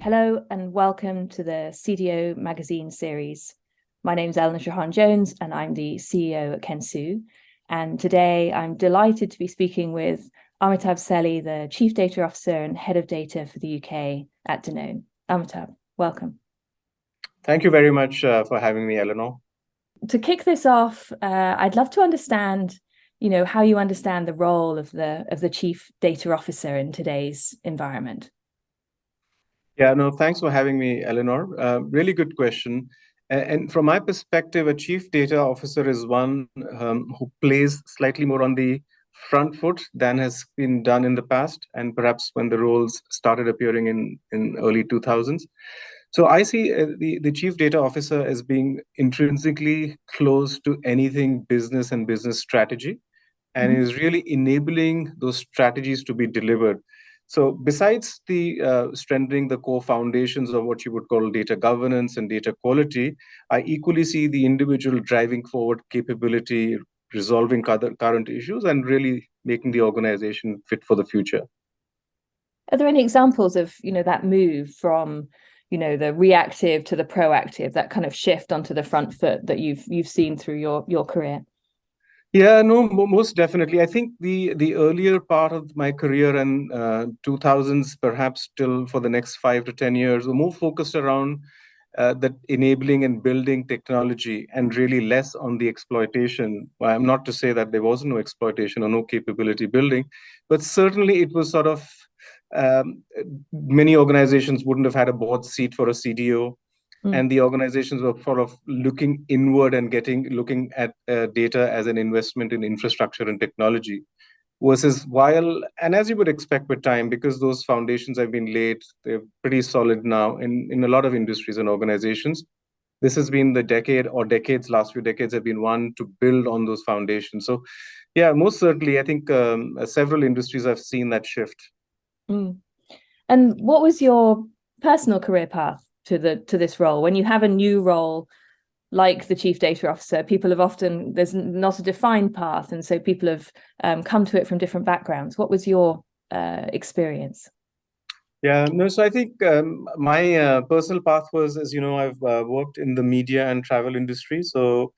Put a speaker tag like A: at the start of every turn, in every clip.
A: Hello and welcome to the CDO magazine series. My name is Eleanor Treharne-Jones and I'm the CEO at Kensu. And today I'm delighted to be speaking with Amitabh Seli, the Chief Data Officer and Head of Data for the UK at Danone. Amitabh, welcome.
B: Thank you very much for having me, Eleanor.
A: To kick this off, I'd love to understand, how you understand the role of the Chief Data Officer in today's environment.
B: Yeah, no, thanks for having me, Eleanor. Really good question. And from my perspective, a chief data officer is one who plays slightly more on the front foot than has been done in the past, and perhaps when the roles started appearing in early 2000s. So I see the chief data officer as being intrinsically close to anything business and business strategy, and is really enabling those strategies to be delivered. So besides the strengthening the core foundations of what you would call data governance and data quality, I equally see the individual driving forward capability, resolving current issues, and really making the organization fit for the future.
A: Are there any examples of, that move from, the reactive to the proactive, that kind of shift onto the front foot that you've seen through your career?
B: Yeah, no, most definitely. I think the earlier part of my career and 2000s, perhaps still for the next 5 to 10 years, were more focused around that enabling and building technology and really less on the exploitation. I'm not to say that there was no exploitation or no capability building, but certainly it was sort of many organizations wouldn't have had a board seat for a CDO. And the organizations were sort of looking inward and looking at data as an investment in infrastructure and technology. Versus and as you would expect with time, because those foundations have been laid, they're pretty solid now in a lot of industries and organizations. This has been the last few decades have been one to build on those foundations. So yeah, most certainly, I think several industries have seen that shift.
A: And what was your personal career path to this role? When you have a new role like the chief data officer, there's not a defined path, and so people have come to it from different backgrounds. What was your experience?
B: Yeah, no, so I think my personal path was, as you know, I've worked in the media and travel industry, so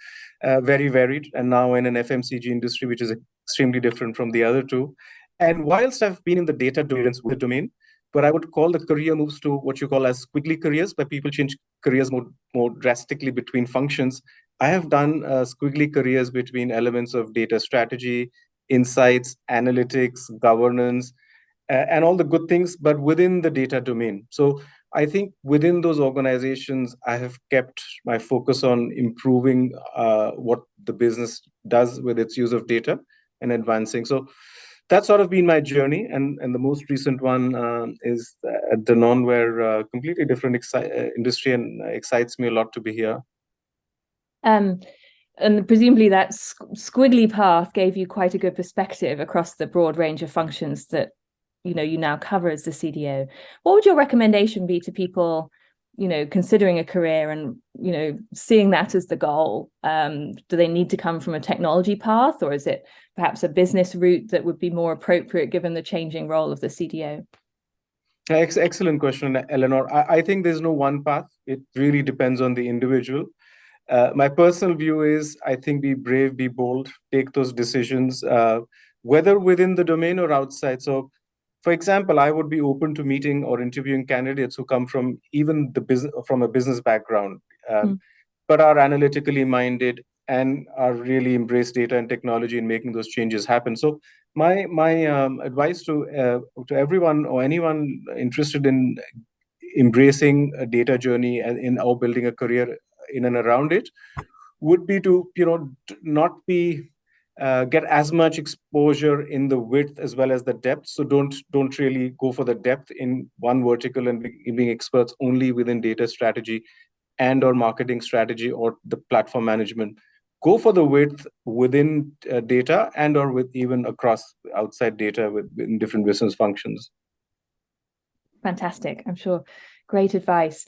B: very varied, and now in an FMCG industry, which is extremely different from the other two. And whilst I've been in the data domain, but I would call the career moves to what you call as squiggly careers, where people change careers more drastically between functions. I have done squiggly careers between elements of data strategy, insights, analytics, governance, and all the good things, but within the data domain. So I think within those organizations, I have kept my focus on improving what the business does with its use of data and advancing. So that's sort of been my journey, and the most recent one is at Danone, where completely different industry, and excites me a lot to be here.
A: And presumably that squiggly path gave you quite a good perspective across the broad range of functions that you now cover as the CDO. What would your recommendation be to people, considering a career and seeing that as the goal? Do they need to come from a technology path, or is it perhaps a business route that would be more appropriate given the changing role of the CDO?
B: Excellent question, Eleanor. I think there's no one path. It really depends on the individual. My personal view is, I think, be brave, be bold, take those decisions, whether within the domain or outside. So, for example, I would be open to meeting or interviewing candidates who come from even from a business background, but are analytically minded and are really embrace data and technology in making those changes happen. So my advice to everyone or anyone interested in embracing a data journey and or building a career in and around it would be to not be get as much exposure in the width as well as the depth. So don't really go for the depth in one vertical and being experts only within data strategy and or marketing strategy or the platform management. Go for the width within data and or with even across outside data in different business functions.
A: Fantastic. I'm sure. Great advice.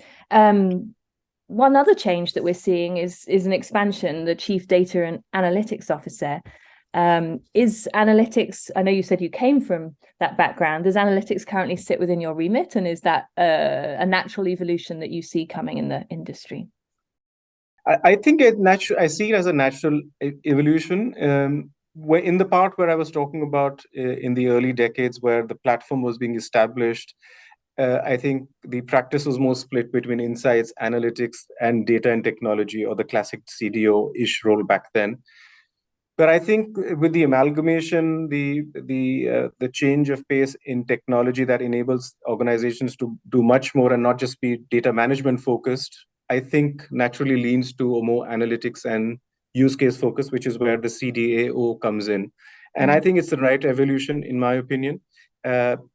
A: One other change that we're seeing is an expansion, the Chief Data and Analytics Officer. Is analytics, I know you said you came from that background, does analytics currently sit within your remit, and is that a natural evolution that you see coming in the industry?
B: I think I see it as a natural evolution. Where in the part where I was talking about in the early decades, where the platform was being established, I think the practice was more split between insights, analytics, and data and technology, or the classic CDO-ish role back then. But I think with the amalgamation, the change of pace in technology that enables organizations to do much more and not just be data management focused, I think naturally leans to a more analytics and use case focus, which is where the CDAO comes in. And I think it's the right evolution, in my opinion.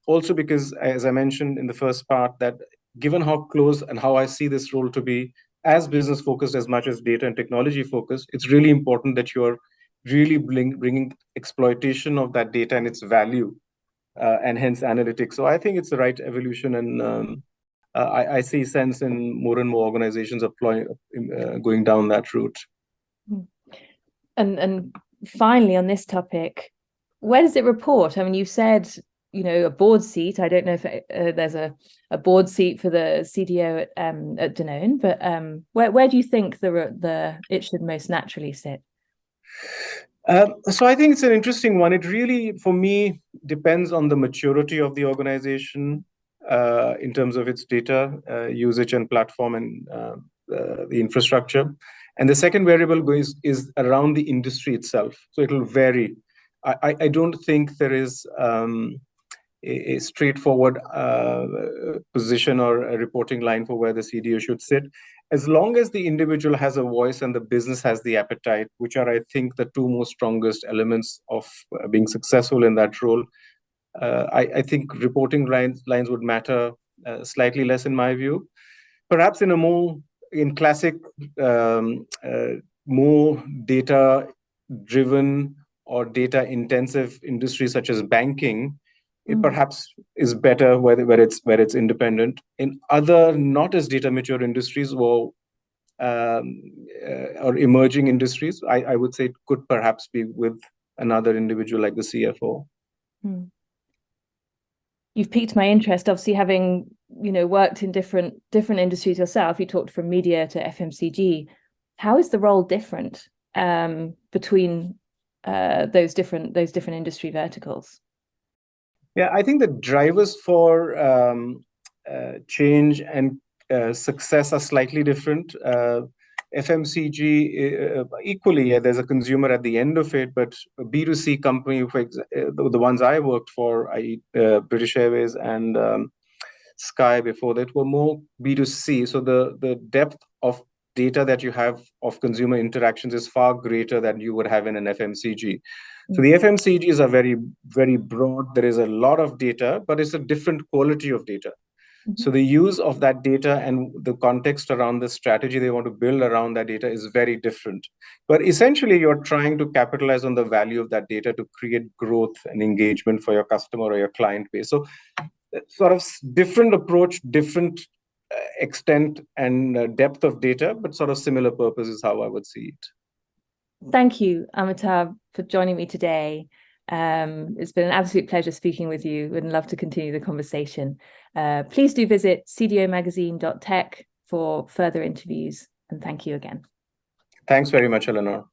B: Also because, as I mentioned in the first part, that given how close and how I see this role to be as business focused as much as data and technology focused, it's really important that you're really bringing exploitation of that data and its value, and hence analytics. So I think it's the right evolution, and I see sense in more and more organizations going down that route.
A: And finally, on this topic, where does it report? I mean, you said, a board seat. I don't know if there's a board seat for the CDO at Danone, but where do you think it should most naturally sit?
B: So I think it's an interesting one. It really, for me, depends on the maturity of the organization in terms of its data usage and platform and the infrastructure. And the second variable is around the industry itself. So it'll vary. I don't think there is a straightforward position or a reporting line for where the CDO should sit. As long as the individual has a voice and the business has the appetite, which are, I think, the two most strongest elements of being successful in that role, I think reporting lines would matter slightly less, in my view. Perhaps in classic, more data-driven or data-intensive industries such as banking, it perhaps is better where it's independent. In other not as data mature industries or emerging industries, I would say it could perhaps be with another individual like the CFO.
A: You've piqued my interest, obviously, having worked in different industries yourself. You talked from media to FMCG. How is the role different between those different industry verticals?
B: Yeah, I think the drivers for change and success are slightly different. FMCG, equally, there's a consumer at the end of it, but a B2C company, the ones I worked for, i.e. British Airways and Sky before that, were more B2C. So the depth of data that you have of consumer interactions is far greater than you would have in an FMCG. So the FMCGs are very, very broad. There is a lot of data, but it's a different quality of data. So the use of that data and the context around the strategy they want to build around that data is very different. But essentially, you're trying to capitalize on the value of that data to create growth and engagement for your customer or your client base. So sort of different approach, different extent and depth of data, but sort of similar purpose is how I would see it.
A: Thank you, Amitabh, for joining me today. It's been an absolute pleasure speaking with you, and love to continue the conversation. Please do visit cdomagazine.tech for further interviews, and thank you again.
B: Thanks very much, Eleanor.